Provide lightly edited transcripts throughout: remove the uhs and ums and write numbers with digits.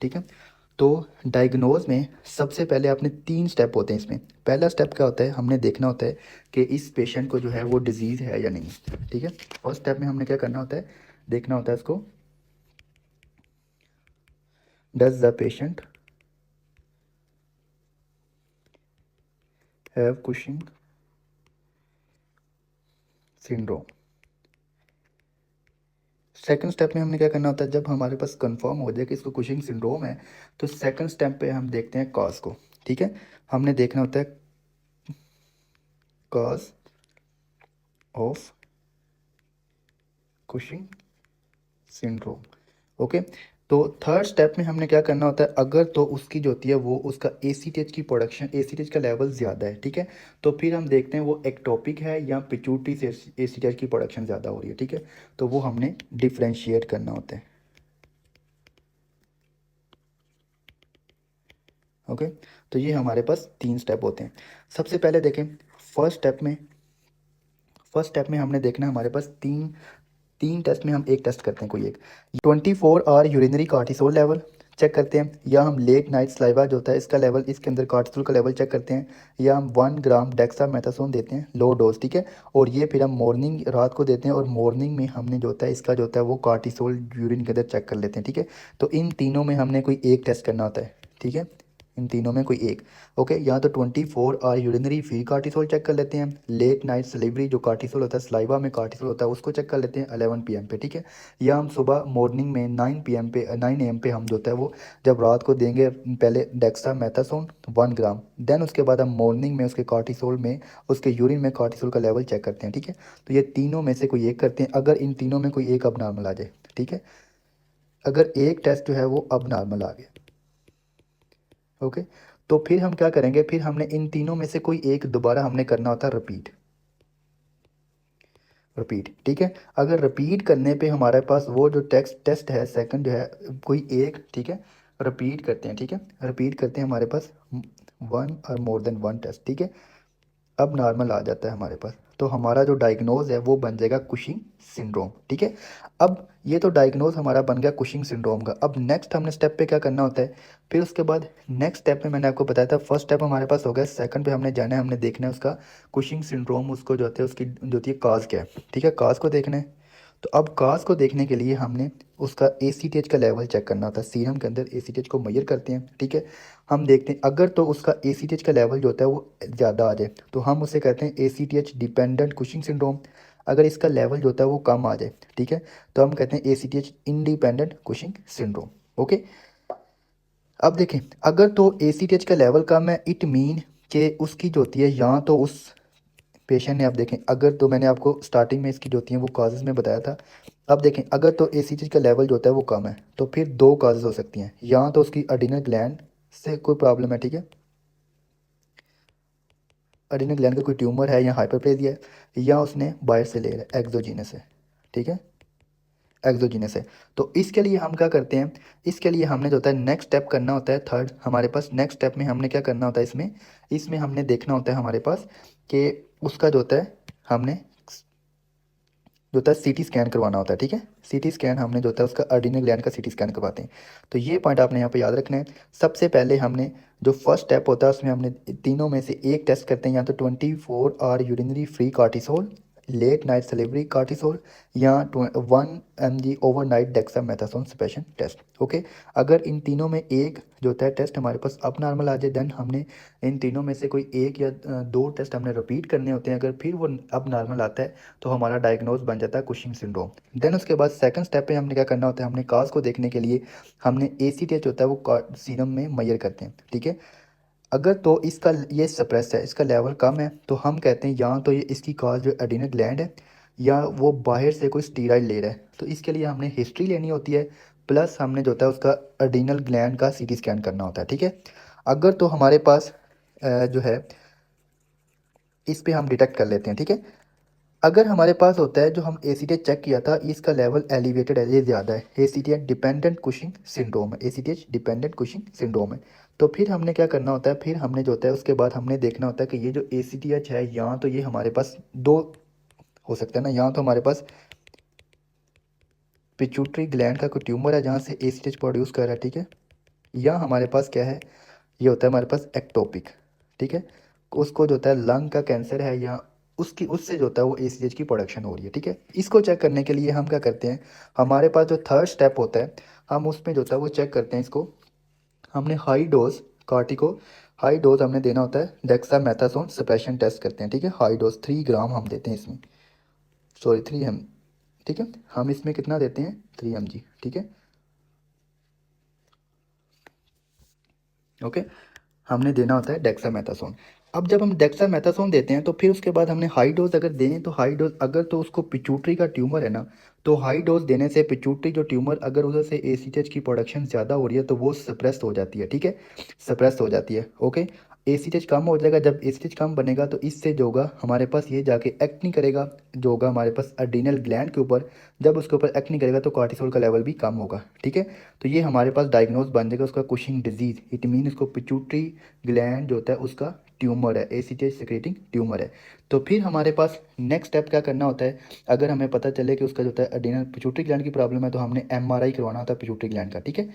ठीक है। तो डायग्नोज में सबसे पहले आपने 3 स्टेप होते हैं इसमें। पहला स्टेप क्या होता है, हमने देखना होता है कि इस पेशेंट को जो है वो डिजीज़ है या नहीं। ठीक है, फर्स्ट स्टेप में हमने क्या करना होता है, देखना होता है इसको, does the patient have Cushing syndrome. Second step में हमने क्या करना होता है, जब हमारे पास कंफर्म हो जाए कि इसको कुशिंग सिंड्रोम है, तो सेकंड स्टेप पे हम देखते हैं कॉज को। ठीक है, हमने देखना होता है cause of Cushing syndrome. Okay, तो थर्ड स्टेप में हमने क्या करना होता है, अगर तो उसकी जो होती है वो उसका एसीटीएच की प्रोडक्शन, एसीटीएच का लेवल ज़्यादा है, ठीक है, तो फिर हम देखते हैं वो एक्टोपिक है या पिट्यूटरी से एसीटीएच की प्रोडक्शन ज़्यादा हो रही है। ठीक है, तो वो हमने डिफ्रेंशिएट करना होता है। ओके, तो ये हमारे पास 3 स्टेप होते हैं। सबसे पहले देखें, फर्स्ट स्टेप में फर्स्ट स्टेप में हमने देखना है, हमारे पास तीन तीन टेस्ट में हम एक टेस्ट करते हैं, कोई एक 24 hour urinary cortisol level check करते हैं, या हम लेट नाइट स्लाइवा जो होता है इसका लेवल, इसके अंदर कार्टिसोल का लेवल चेक करते हैं, या हम 1 ग्राम डेक्सामेथासोन देते हैं लो डोज। ठीक है, और ये फिर हम मॉर्निंग रात को देते हैं, और मॉर्निंग में हमने जो होता है इसका जो होता है वो कार्टिसोल यूरिन के अंदर चेक कर लेते हैं। ठीक है, तो इन तीनों में हमने कोई एक टेस्ट करना होता है। ठीक है, इन तीनों में कोई एक। ओके, या तो 24 hour urinary free cortisol check कर लेते हैं, लेट नाइट सलिवरी जो कार्टिसोल होता है, सलाइवा में कार्टिसोल होता है, उसको चेक कर लेते हैं 11 PM पे। ठीक है, या हम सुबह मॉर्निंग में 9 PM पे 9 AM पे हम जो होता है वो जब रात को देंगे, पहले डेक्सामेथासोन 1 ग्राम, देन उसके बाद हम मॉर्निंग में उसके कार्टिसोल में, उसके यूरिन में कार्टिसोल का लेवल चेक करते हैं। ठीक है, तो ये तीनों में से कोई एक करते हैं, अगर इन तीनों में कोई एक अब नॉर्मल आ जाए। ठीक है, अगर एक टेस्ट जो है वो अब नॉर्मल आ गया, ओके, तो फिर हम क्या करेंगे, फिर हमने इन तीनों में से कोई एक दोबारा हमने करना होता है रिपीट। रिपीट, ठीक है, अगर रिपीट करने पे हमारे पास वो जो टेक्स्ट टेस्ट है सेकंड जो है कोई एक, ठीक है, रिपीट करते हैं। ठीक है, रिपीट करते हैं हमारे पास 1 और मोर देन 1 टेस्ट। ठीक है, अब नॉर्मल आ जाता है हमारे पास, तो हमारा जो डायग्नोज है वो बन जाएगा कुशिंग सिंड्रोम। ठीक है, अब ये तो डायग्नोज हमारा बन गया कुशिंग सिंड्रोम का। अब नेक्स्ट हमने स्टेप पे क्या करना होता है, फिर उसके बाद नेक्स्ट स्टेप में मैंने आपको बताया था, फर्स्ट स्टेप हमारे पास हो गया, सेकंड पे हमने जाना है, हमने देखना है उसका कुशिंग सिंड्रोम, उसको जो होता है उसकी जो होती है काज क्या है। ठीक है, काज को देखना है, तो अब काज को देखने के लिए हमने उसका एसीटीएच का लेवल चेक करना होता है, सीरम के अंदर एसीटीएच को मेजर करते हैं। ठीक है, हम देखते हैं अगर तो उसका एसीटीएच का लेवल जो होता है वो ज़्यादा आ जाए, तो हम उसे कहते हैं एसीटीएच डिपेंडेंट कुशिंग सिंड्रोम। अगर इसका लेवल जो होता है वो कम आ जाए, ठीक है, तो हम कहते हैं ACTH independent Cushing syndrome. Okay, अब देखें, अगर तो एसीटीएच का लेवल कम है, इट मीन कि उसकी जो होती है, या तो उस पेशेंट ने, आप देखें, अगर तो मैंने आपको स्टार्टिंग में इसकी जो होती है वो काजेज़ में बताया था। अब देखें, अगर तो एसीटीएच का लेवल जो होता है वो कम है, तो फिर दो काजेज़ हो सकती हैं, या तो उसकी अडीनल ग्लैंड से कोई प्रॉब्लम है। ठीक है, अडीनल ग्लैंड का कोई ट्यूमर है या हाइपरप्लेजिया है, या उसने बाहर से ले रहा है, एक्सोजीनस है। ठीक है, एक्सोजीनस है, तो इसके लिए हम क्या करते हैं, इसके लिए हमने जो होता है नेक्स्ट स्टेप करना होता है, थर्ड हमारे पास नेक्स्ट स्टेप में हमने क्या करना होता है, इसमें इसमें हमने देखना होता है हमारे पास कि उसका जो होता है, हमने जो होता है सीटी स्कैन करवाना होता है। ठीक है, सीटी स्कैन हमने जो होता है उसका अर्डिनल ग्लैंड का सीटी स्कैन करवाते हैं। तो ये पॉइंट आपने यहाँ पे याद रखना है। सबसे पहले हमने जो फर्स्ट स्टेप होता है उसमें हमने तीनों में से एक टेस्ट करते हैं, या तो 24 hour urinary free cortisol, late night salivary cortisol, या 1 mg overnight dexamethasone suppression test. Okay, अगर इन तीनों में एक जो होता है टेस्ट हमारे पास अब नॉर्मल आ जाए, देन हमने इन तीनों में से कोई एक या दो टेस्ट हमने रिपीट करने होते हैं, अगर फिर वो अब नॉर्मल आता है तो हमारा डायग्नोज बन जाता है कुशिंग सिंड्रोम। देन उसके बाद सेकंड स्टेप पे हमने क्या करना होता है, हमने काज को देखने के लिए हमने एसीटीएच होता है वो सीरम में मेजर करते हैं। ठीक है, अगर तो इसका ये सप्रेस है, इसका लेवल कम है, तो हम कहते हैं या तो ये इसकी काज जो एडिनल ग्लैंड है, या वो बाहर से कोई स्टीरॉइड ले रहा है, तो इसके लिए हमने हिस्ट्री लेनी होती है, प्लस हमने जो होता है उसका एडिनल ग्लैंड का सीटी स्कैन करना होता है। ठीक है, अगर तो हमारे पास जो है इस पे हम डिटेक्ट कर लेते हैं। ठीक है, अगर हमारे पास होता है जो हम एसीटीएच चेक किया था, इसका लेवल एलिवेटेड है, ये ज़्यादा है, एसीटीएच डिपेंडेंट कुशिंग सिंड्रोम है, एसीटीएच डिपेंडेंट कुशिंग सिंड्रोम है, तो फिर हमने क्या करना होता है, फिर हमने जो होता है उसके बाद हमने देखना होता है कि ये जो एसीटीएच है, यहाँ तो ये हमारे पास दो हो सकता है ना, यहाँ तो हमारे पास पिट्यूटरी ग्लैंड का कोई ट्यूमर है जहाँ से एसीटीएच प्रोड्यूस कर रहा है। ठीक है, या हमारे पास क्या है, ये होता है हमारे पास एक्टोपिक, ठीक है। उसको जो होता है लंग का कैंसर है या उसकी उससे जो होता है वो एसीएच की प्रोडक्शन हो रही है, ठीक है। इसको चेक करने के लिए हम क्या करते हैं, हमारे पास जो थर्ड स्टेप होता है हम उसमें जो होता है वो चेक करते हैं इसको, हमने हाई डोज कार्टिको, हाई डोज हमने देना होता है डेक्सामेथासोन सप्रेशन टेस्ट करते हैं, ठीक है। हाई डोज 3 ग्राम हम देते हैं इसमें, सॉरी 3 एम, ठीक है। हम इसमें कितना देते हैं 3 mg, ठीक है, ओके। हमने देना होता है डेक्सामेथासोन। अब जब हम डेक्सामेथासोन देते हैं तो फिर उसके बाद हमने हाई डोज अगर दें तो हाई डोज अगर तो उसको पिट्यूटरी का ट्यूमर है ना, तो हाई डोज देने से पिट्यूटरी जो ट्यूमर अगर उधर से एसीटीएच की प्रोडक्शन ज़्यादा हो रही है तो वो सप्रेस हो जाती है, ठीक है, सप्रेस हो जाती है, ओके। एसीटीएच कम हो जाएगा, जब एसीटीएच कम बनेगा तो इससे जो होगा हमारे पास ये जाके एक्ट नहीं करेगा, जो होगा हमारे पास एड्रीनल ग्लैंड के ऊपर, जब उसके ऊपर एक्ट नहीं करेगा तो कॉर्टिसोल का लेवल भी कम होगा, ठीक है। तो ये हमारे पास डायग्नोज बन जाएगा उसका कुशिंग डिजीज, इट मीन इसको पिट्यूटरी ग्लैंड जो होता है उसका ट्यूमर है, एसीटीएच सिक्रेटिंग ट्यूमर है। तो फिर हमारे पास नेक्स्ट स्टेप क्या करना होता है, अगर हमें पता चले कि उसका जो होता है एड्रीनल पिट्यूटरी ग्लैंड की प्रॉब्लम है तो हमने एमआरआई करवाना होता है पिट्यूटरी ग्लैंड का, ठीक है।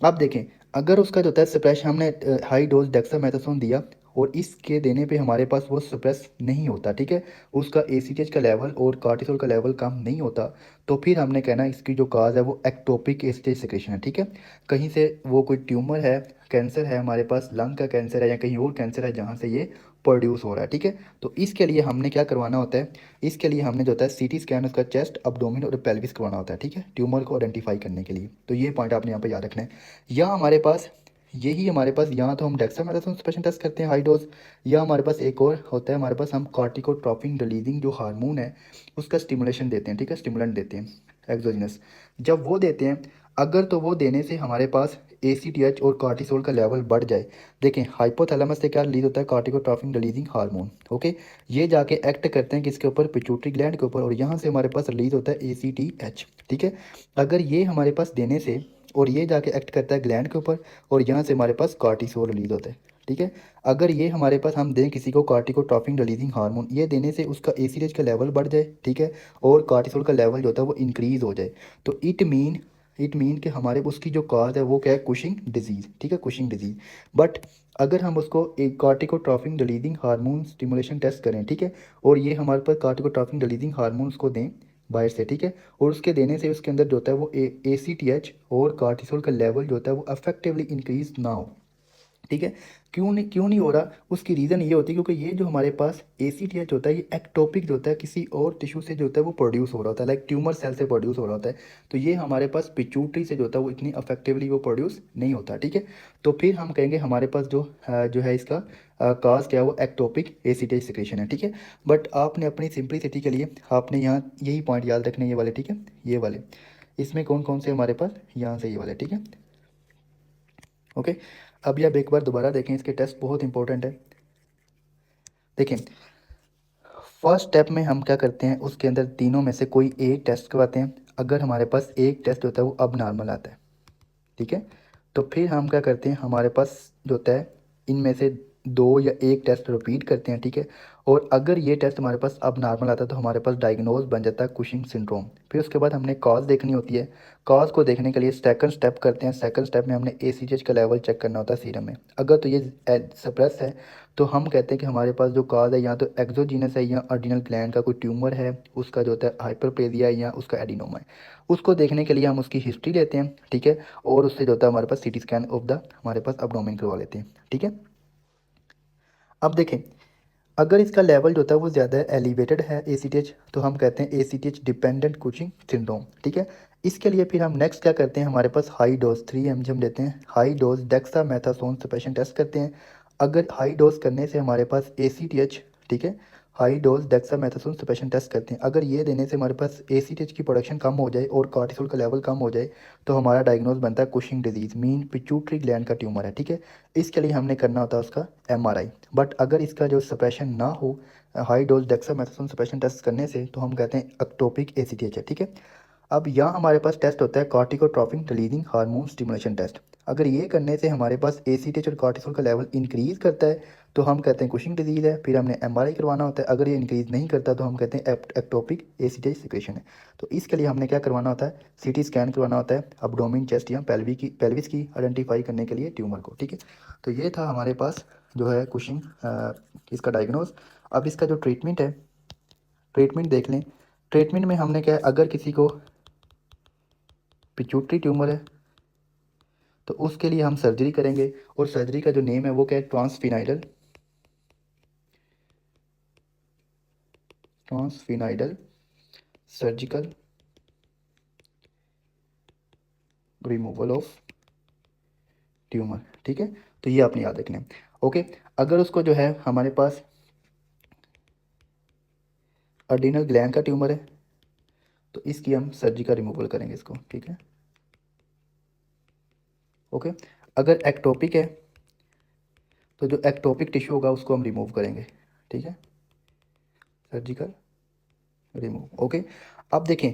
अब देखें, अगर उसका जो होता है सप्रेस हमने हाई डोज डेक्सामेथासोन दिया और इसके देने पे हमारे पास वो सप्रेस नहीं होता, ठीक है, उसका एसीटीएच का लेवल और कार्टिसोल का लेवल कम नहीं होता, तो फिर हमने कहना इसकी जो काज है वो एक्टोपिक एसीटीएच सिक्रेशन है, ठीक है। कहीं से वो कोई ट्यूमर है, कैंसर है हमारे पास, लंग का कैंसर है या कहीं और कैंसर है जहाँ से ये प्रोड्यूस हो रहा है, ठीक है। तो इसके लिए हमने क्या करवाना होता है, इसके लिए हमने जो होता है सीटी स्कैन उसका चेस्ट अब्डोमिन और पेल्विस करवाना होता है, ठीक है, ट्यूमर को आइडेंटिफाई करने के लिए। तो ये पॉइंट आपने यहाँ पे याद रखना है। या हमारे पास यही हमारे पास यहाँ तो हम डेक्सामेथासोन सप्रेशन टेस्ट करते हैं हाई डोज, या हमारे पास एक और होता है हमारे पास हम कॉर्टिकोट्रोपिन रिलीजिंग जो हार्मोन है उसका स्टिमुलेशन देते हैं, ठीक है, स्टिमुलेंट देते हैं एक्सोजिनस। जब वो देते हैं अगर तो वो देने से हमारे पास एसीटीएच और कार्टिसोल का लेवल बढ़ जाए, देखें हाइपोथैलेमस से क्या रिलीज होता है कार्टिकोट्रोपिन रिलीजिंग हार्मोन, ओके। ये जाके एक्ट करते हैं किसके ऊपर, पिट्यूटरी ग्लैंड के ऊपर, और यहाँ से हमारे पास रिलीज होता है एसीटीएच, ठीक है। अगर ये हमारे पास देने से और ये जाके एक्ट करता है ग्लैंड के ऊपर और यहाँ से हमारे पास कार्टिसोल रिलीज होता है, ठीक है। अगर ये हमारे पास हम दें किसी को कार्टिकोट्रोपिन रिलीजिंग हार्मोन, ये देने से उसका एसीटीएच का लेवल बढ़ जाए, ठीक है, और कार्टिसोल का लेवल जो होता है वो इंक्रीज हो जाए, तो इट मीन कि हमारे उसकी जो काज है वो क्या है, कुशिंग डिजीज़, ठीक है, कुशिंग डिजीज़। बट अगर हम उसको एक corticotropin releasing hormone stimulation test करें, ठीक है, और ये हमारे पास कार्टिकोट्रोपिन रिलीजिंग हार्मोन उसको दें बाहर से, ठीक है, और उसके देने से उसके अंदर जो होता है वो एसीटीएच और कार्टिसोल का लेवल जो होता है वो अफेक्टिवली इंक्रीज ना हो, ठीक है। क्यों नहीं हो रहा, उसकी रीज़न ये होती है क्योंकि ये जो हमारे पास एसीटीएच होता है ये एक्टोपिक जो होता है किसी और टिश्यू से जो होता है वो प्रोड्यूस हो रहा होता है, लाइक ट्यूमर सेल से प्रोड्यूस हो रहा होता है, तो ये हमारे पास पिट्यूटरी से जो होता है वो इतनी अफेक्टिवली वो प्रोड्यूस नहीं होता, ठीक है। तो फिर हम कहेंगे हमारे पास जो है इसका काज क्या है, वो एक्टोपिक एसीटीएच सिक्रेशन है, ठीक है। बट आपने अपनी सिंपलिसिटी के लिए आपने यहाँ यही पॉइंट याद रखने ये वाले, ठीक है, ये वाले, इसमें कौन कौन से हमारे पास यहाँ से ये वाले, ठीक है, ओके। अब ये आप एक बार दोबारा देखें, इसके टेस्ट बहुत इंपॉर्टेंट है। देखें, फर्स्ट स्टेप में हम क्या करते हैं, उसके अंदर तीनों में से कोई एक टेस्ट करवाते हैं, अगर हमारे पास एक टेस्ट होता है वो अब नॉर्मल आता है, ठीक है, तो फिर हम क्या करते हैं, हमारे पास जो होता है इनमें से दो या एक टेस्ट रिपीट करते हैं, ठीक है, और अगर ये टेस्ट हमारे पास अब नॉर्मल आता है तो हमारे पास डायग्नोज बन जाता है कुशिंग सिंड्रोम। फिर उसके बाद हमने कॉज देखनी होती है, कॉज को देखने के लिए सेकंड स्टेप करते हैं, सेकंड स्टेप में हमने एसीटीएच का लेवल चेक करना होता है सीरम में, अगर तो ये सप्रेस है तो हम कहते हैं कि हमारे पास जो काज है या तो एक्सोजीनस है या एड्रिनल ग्लैंड का कोई ट्यूमर है, उसका जो होता है हाइपरप्लेजिया है या उसका एडिनोमा है। उसको देखने के लिए हम उसकी हिस्ट्री लेते हैं, ठीक है, और उससे जो होता है हमारे पास सीटी स्कैन ऑफ द हमारे पास एब्डोमेन करवा लेते हैं, ठीक है। अब देखें, अगर इसका लेवल जो होता है वो ज़्यादा एलिवेटेड है एसीटीएच, तो हम कहते हैं एसीटीएच डिपेंडेंट कुशिंग सिंड्रोम, ठीक है। इसके लिए फिर हम नेक्स्ट क्या करते हैं, हमारे पास हाई डोज 3 mg हम देते हैं, high dose dexamethasone suppression test करते हैं। अगर हाई डोज करने से हमारे पास एसीटीएच, ठीक है, high dose dexamethasone suppression test करते हैं, अगर ये देने से हमारे पास एसीटीएच की प्रोडक्शन कम हो जाए और कार्टिसोल का लेवल कम हो जाए तो हमारा डायग्नोज बनता है Cushing disease, mean pituitary gland का ट्यूमर है, ठीक है। इसके लिए हमने करना होता है उसका एमआरआई। बट अगर इसका जो सप्रेशन ना हो high dose dexamethasone suppression test करने से, तो हम कहते हैं एक्टोपिक एसीटीएच है, ठीक है। अब यहाँ हमारे पास टेस्ट होता है corticotropin releasing hormone stimulation test. अगर ये करने से हमारे पास एसीटीएच और कॉर्टिसोल का लेवल इंक्रीज़ करता है तो हम कहते हैं कुशिंग डिजीज़ है, फिर हमने एमआरआई करवाना होता है। अगर ये इंक्रीज़ नहीं करता तो हम कहते हैं एक्टोपिक एसीटीएच सिक्रेशन है। तो इसके लिए हमने क्या करवाना होता है, सीटी स्कैन करवाना होता है अब्डोमिन, चेस्ट या पेल्विस की आइडेंटिफाई करने के लिए ट्यूमर को, ठीक है। तो ये था हमारे पास जो है कुशिंग इसका डायग्नोज। अब इसका जो ट्रीटमेंट है, ट्रीटमेंट देख लें। ट्रीटमेंट में हमने क्या है, अगर किसी को पिट्यूटरी ट्यूमर है तो उसके लिए हम सर्जरी करेंगे, और सर्जरी का जो नेम है वो क्या है, ट्रांसफिनाइडल सर्जिकल रिमूवल ऑफ ट्यूमर, ठीक है। तो ये आपने याद रखना है, ओके। अगर उसको जो है हमारे पास अड्रीनल ग्लैंड का ट्यूमर है तो इसकी हम सर्जिकल रिमूवल करेंगे इसको, ठीक है, ओके। अगर एक्टोपिक है तो जो एक्टोपिक टिश्यू होगा उसको हम रिमूव करेंगे, ठीक है, सर्जिकल रिमूव, ओके। अब देखें,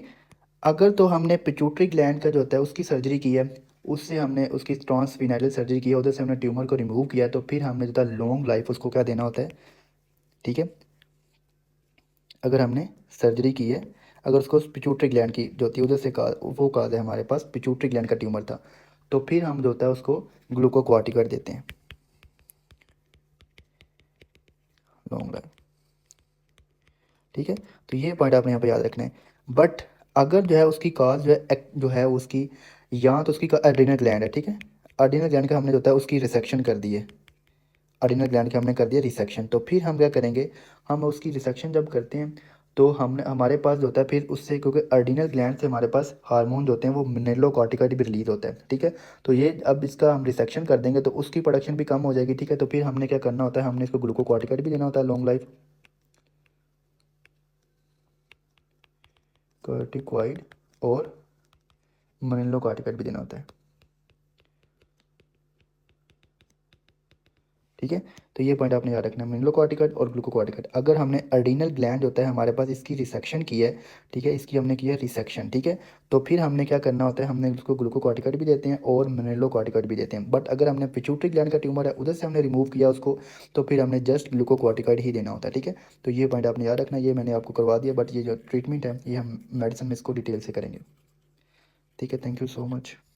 अगर तो हमने पिट्यूटरी ग्लैंड का जो होता है उसकी सर्जरी की है, उससे हमने उसकी ट्रांसफिनाइडल सर्जरी की है, उधर से हमने ट्यूमर को रिमूव किया है, तो फिर हमने जो था लॉन्ग लाइफ उसको क्या देना होता है, ठीक है। अगर हमने सर्जरी की है, अगर उसको पिट्यूटरी ग्लैंड की जो होती है उधर से वो काज है हमारे पास पिट्यूटरी ग्लैंड का ट्यूमर था, तो फिर हम जो होता है उसको ग्लूकोकॉर्टिकॉइड देते हैं, लॉन्ग लाइफ, ठीक है। तो ये पॉइंट आपने यहाँ पे याद रखना है। बट अगर जो है उसकी काज जो है जो है उसकी, यहाँ तो उसकी एड्रीनल ग्लैंड है, ठीक है, एड्रीनल ग्लैंड का हमने जो होता है उसकी रिसेक्शन कर दी है, एड्रीनल ग्लैंड की हमने कर दिया रिसेक्शन, तो फिर हम क्या करेंगे, हम उसकी रिसेक्शन जब करते हैं तो हमने हमारे पास जो होता है फिर उससे, क्योंकि एड्रीनल ग्लैंड से हमारे पास हार्मोन जो होते हैं वो मिनरलोकॉर्टिकॉइड भी रिलीज होता है, ठीक है। तो ये अब इसका हम रिसेक्शन कर देंगे तो उसकी प्रोडक्शन भी कम हो जाएगी, ठीक है। तो फिर हमने क्या करना होता है, हमने इसको ग्लूकोकॉर्टिकॉइड भी देना होता है, लॉन्ग लाइफ कॉर्टिकॉइड, और मिनरलोकॉर्टिकॉइड भी देना होता है, ठीक है। तो ये पॉइंट आपने याद रखना है, मिनरलोकॉर्टिकॉइड और ग्लूकोकॉर्टिकॉइड। अगर हमने एड्रीनल ग्लैंड होता है हमारे पास, इसकी रिसेक्शन की है, ठीक है, इसकी हमने की है रिसेक्शन, ठीक है। तो फिर हमने क्या करना होता है, हमने उसको ग्लूकोकॉर्टिकॉइड भी देते हैं और मिनरलोकॉर्टिकॉइड भी देते हैं। बट अगर हमने पिट्यूटरी ग्लैंड का ट्यूमर है उधर से हमने रिमूव किया उसको, तो फिर हमने जस्ट ग्लूकोकॉर्टिकॉइड ही देना होता है, ठीक है। तो ये पॉइंट आपने याद रखना है, ये मैंने आपको करवा दिया, बट ये जो ट्रीटमेंट है ये हम मेडिसिन में इसको डिटेल से करेंगे, ठीक है। Thank you so much.